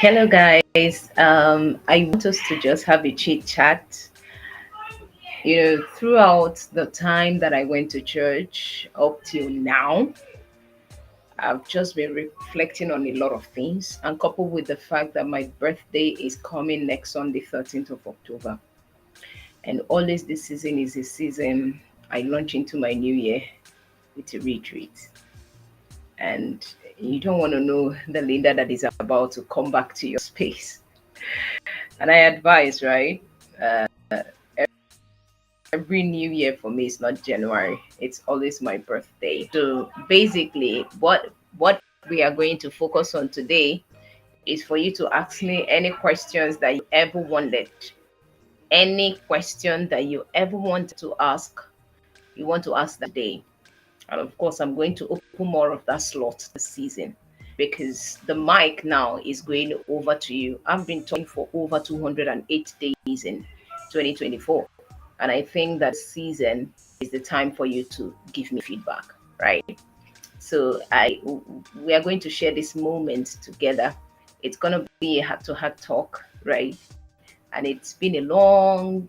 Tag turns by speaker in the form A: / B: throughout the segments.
A: Hello, guys. I want us to just have a chit chat. Throughout the time that I went to church up till now, I've just been reflecting on a lot of things, and coupled with the fact that my birthday is coming next Sunday, 13th of October. And always this season is a season I launch into my new year with a retreat. And you don't want to know the Linda that is about to come back to your space. And I advise, right? Uh, every new year for me is not January. It's always my birthday. So basically, what we are going to focus on today is for you to ask me any questions that you ever wanted. Any question that you ever wanted to ask, you want to ask that day. And of course, I'm going to open more of that slot this season because the mic now is going over to you. I've been talking for over 208 days in 2024. And I think that season is the time for you to give me feedback, right? So we are going to share this moment together. It's gonna be a heart-to-heart talk, right? And it's been a long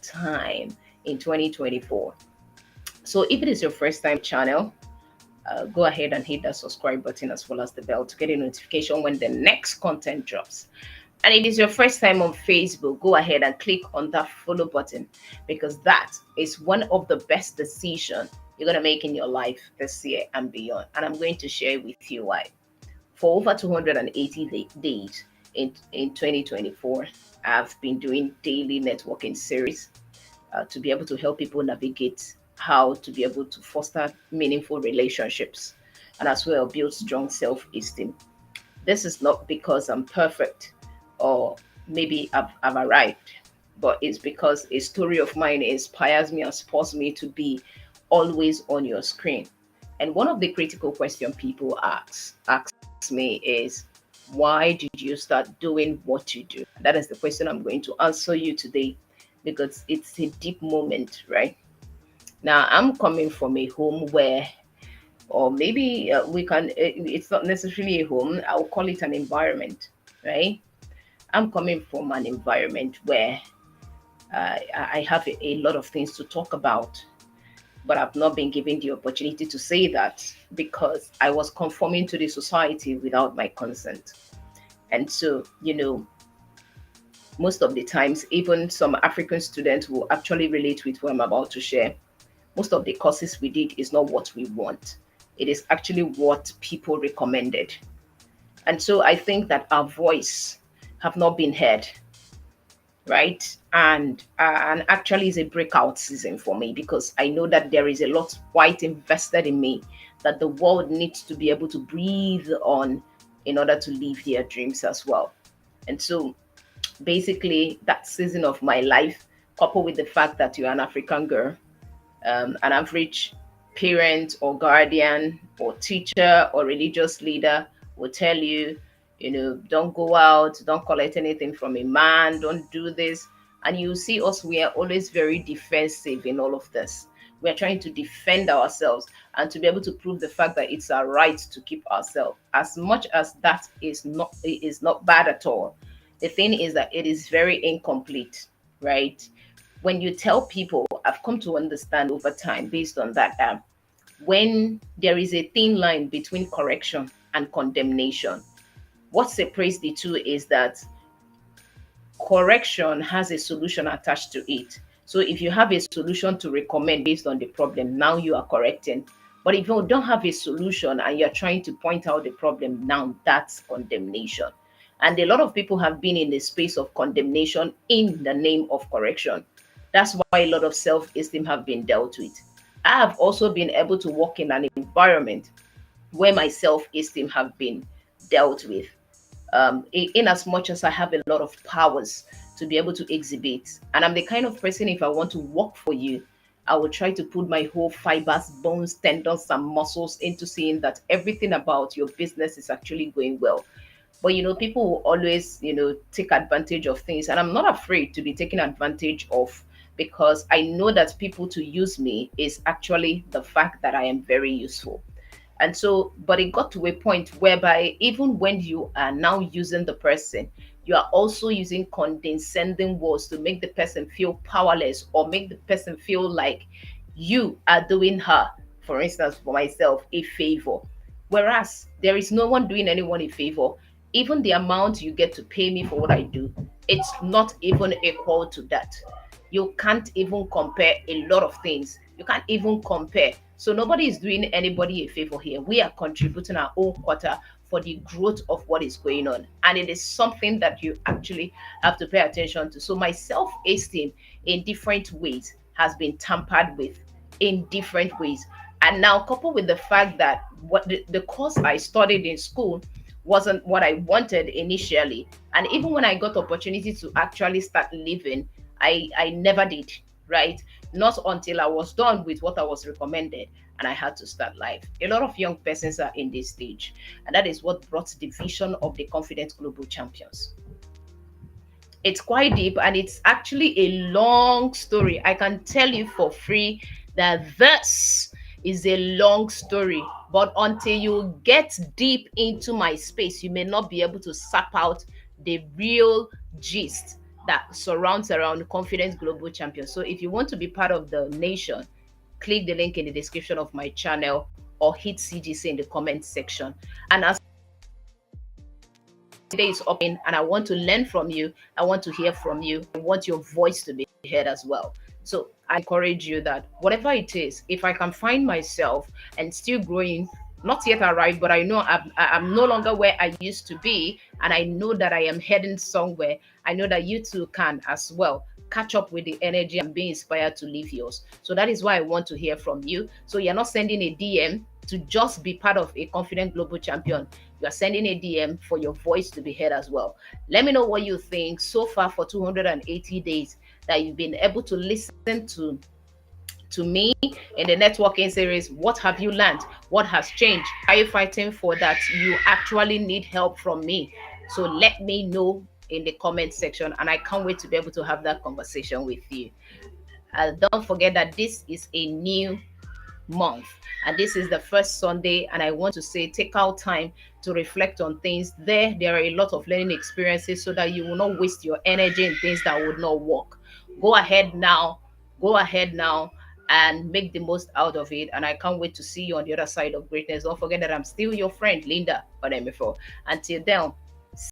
A: time in 2024. So if it is your first time channel, go ahead and hit that subscribe button as well as the bell to get a notification when the next content drops. And it is your first time on Facebook, go ahead and click on that follow button because that is one of the best decisions you're going to make in your life this year and beyond. And I'm going to share with you why. For over 280 days in 2024, I've been doing daily networking series to be able to help people navigate how to be able to foster meaningful relationships and as well build strong self-esteem. This is not because I'm perfect or maybe I've arrived, but it's because a story of mine inspires me and spurs me to be always on your screen. And one of the critical questions people ask me is, why did you start doing what you do? That is the question I'm going to answer you today because it's a deep moment, right? Now, I'm coming from a home where, or maybe it's not necessarily a home, I'll call it an environment, right? I'm coming from an environment where I have a lot of things to talk about, but I've not been given the opportunity to say that because I was conforming to the society without my consent. And so, most of the times, even some African students will actually relate with what I'm about to share. Most of the courses we did is not what we want. It is actually what people recommended. And so I think that our voice have not been heard, right? And actually is a breakout season for me because I know that there is a lot quite invested in me that the world needs to be able to breathe on in order to live their dreams as well. And so basically that season of my life, coupled with the fact that you're an African girl, an average parent or guardian or teacher or religious leader will tell you, don't go out, don't collect anything from a man, don't do this. And you see us, we are always very defensive in all of this. We are trying to defend ourselves and to be able to prove the fact that it's our right to keep ourselves. As much as that is not bad at all. The thing is that it is very incomplete, right? When you tell people, I've come to understand over time based on that, when there is a thin line between correction and condemnation, what separates the two is that correction has a solution attached to it. So if you have a solution to recommend based on the problem, now you are correcting. But if you don't have a solution and you're trying to point out the problem, now that's condemnation. And a lot of people have been in the space of condemnation in the name of correction. That's why a lot of self-esteem have been dealt with. I have also been able to work in an environment where my self-esteem have been dealt with. In as much as I have a lot of powers to be able to exhibit. And I'm the kind of person, if I want to work for you, I will try to put my whole fibers, bones, tendons, and muscles into seeing that everything about your business is actually going well. But people will always, take advantage of things. And I'm not afraid to be taken advantage of because I know that people to use me is actually the fact that I am very useful. And so, but it got to a point whereby even when you are now using the person, you are also using condescending words to make the person feel powerless or make the person feel like you are doing her, for instance, for myself, a favor. Whereas there is no one doing anyone a favor. Even the amount you get to pay me for what I do, it's not even equal to that. You can't even compare a lot of things. You can't even compare. So nobody is doing anybody a favor here. We are contributing our own quarter for the growth of what is going on. And it is something that you actually have to pay attention to. So my self-esteem in different ways has been tampered with in different ways. And now coupled with the fact that what the course I studied in school wasn't what I wanted initially. And even when I got opportunity to actually start living, I never did, right? Not until I was done with what I was recommended and I had to start life. A lot of young persons are in this stage, and that is what brought the vision of the Confident Global Champions. It's quite deep and it's actually a long story. I can tell you for free that this is a long story, but until you get deep into my space, you may not be able to sap out the real gist that surrounds around Confidence Global Champion. So if you want to be part of the nation, click the link in the description of my channel or hit CGC in the comment section. And as today is open and I want to learn from you, I want to hear from you, I want your voice to be heard as well. So I encourage you that whatever it is, if I can find myself and still growing, not yet arrived, but I know I'm no longer where I used to be, and I know that I am heading somewhere. I know that you too can as well catch up with the energy and be inspired to live yours. So that is why I want to hear from you. So you're not sending a DM to just be part of a Confident Global Champion. You are sending a DM for your voice to be heard as well. Let me know what you think so far for 280 days that you've been able to listen to me in the networking series. What have you learned? What has changed? Are you fighting for that? You actually need help from me. So let me know in the comment section, and I can't wait to be able to have that conversation with you. Don't forget that this is a new month and this is the first Sunday, and I want to say take out time to reflect on things. There are a lot of learning experiences so that you will not waste your energy in things that would not work. Go ahead now and make the most out of it, and I can't wait to see you on the other side of greatness. Don't forget that I'm still your friend Linda Odemifo. Until then,